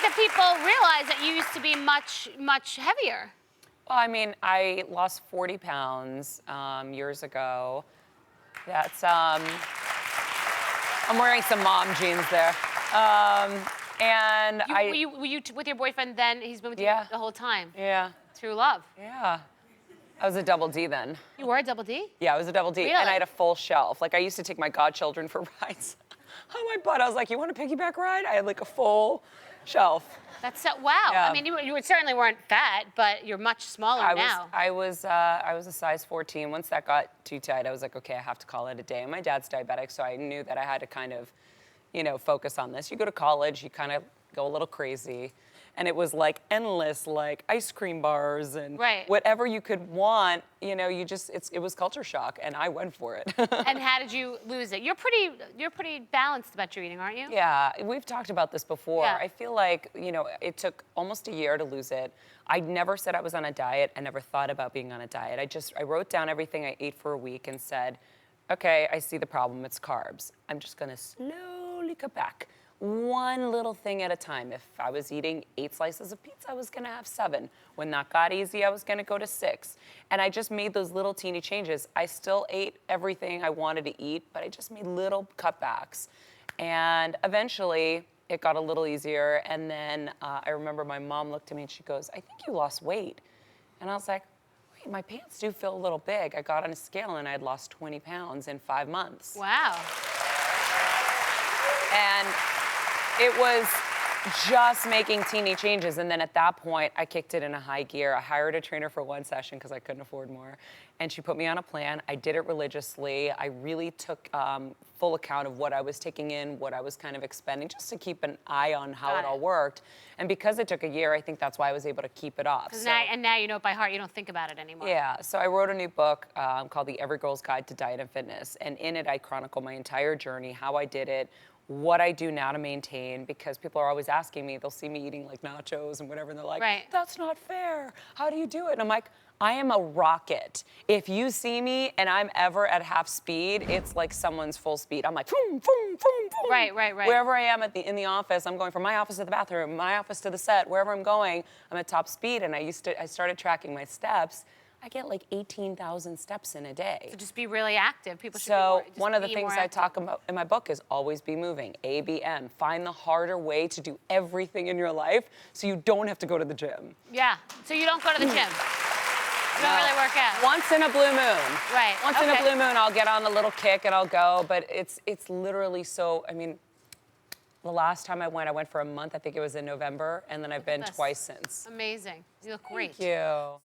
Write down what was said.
that people realize that you used to be much, much heavier. Well, I mean, I lost 40 pounds years ago. That's, I'm wearing some mom jeans there. And Were you with your boyfriend then? He's been with you the whole time? Yeah. True love. Yeah. I was a double D then. You were a double D? Yeah, I was a double D. Really? And I had a full shelf. Like, I used to take my godchildren for rides on my butt. I was like, you want a piggyback ride? I had like a full shelf. That's so, wow. Yeah. I mean, you certainly weren't fat, but you're much smaller now. I was a size 14. Once that got too tight, I was like, okay, I have to call it a day. And my dad's diabetic, so I knew that I had to kind of, you know, focus on this. You go to college, you kind of go a little crazy. And it was like endless, like ice cream bars and whatever you could want, you know, it was culture shock, and I went for it. And how did you lose it? You're pretty balanced about your eating, aren't you? Yeah, we've talked about this before. Yeah. I feel like, you know, it took almost a year to lose it. I never said I was on a diet. I never thought about being on a diet. I wrote down everything I ate for a week and said, okay, I see the problem, it's carbs. I'm just gonna slowly cut back. One little thing at a time. If I was eating 8 slices of pizza, I was gonna have 7. When that got easy, I was gonna go to 6. And I just made those little teeny changes. I still ate everything I wanted to eat, but I just made little cutbacks. And eventually, it got a little easier. And then I remember my mom looked at me and she goes, I think you lost weight. And I was like, wait, my pants do feel a little big. I got on a scale and I had lost 20 pounds in 5 months. Wow. And it was just making teeny changes. And then at that point, I kicked it in a high gear. I hired a trainer for 1 session because I couldn't afford more. And she put me on a plan. I did it religiously. I really took full account of what I was taking in, what I was kind of expending, just to keep an eye on how it all worked. And because it took a year, I think that's why I was able to keep it off. So, now you know it by heart. You don't think about it anymore. Yeah. So I wrote a new book called The Every Girl's Guide to Diet and Fitness. And in it, I chronicle my entire journey, how I did it, what I do now to maintain, because people are always asking me, they'll see me eating like nachos and whatever, and they're like, that's not fair. How do you do it? And I'm like, I am a rocket. If you see me and I'm ever at half speed, it's like someone's full speed. I'm like, boom, boom, boom, boom. Right. Wherever I am in the office, I'm going from my office to the bathroom, my office to the set, wherever I'm going, I'm at top speed. And I started tracking my steps. I get like 18,000 steps in a day. So just be really active. People should one of the things I talk about in my book is always be moving, ABM. Find the harder way to do everything in your life so you don't have to go to the gym. Yeah, so you don't go to the gym. You don't really work out. Once in a blue moon. Right. Once in a blue moon, I'll get on a little kick and I'll go, but it's literally so, I mean, the last time I went for a month, I think it was in November, and then I've been twice since. Amazing. You look great. Thank you.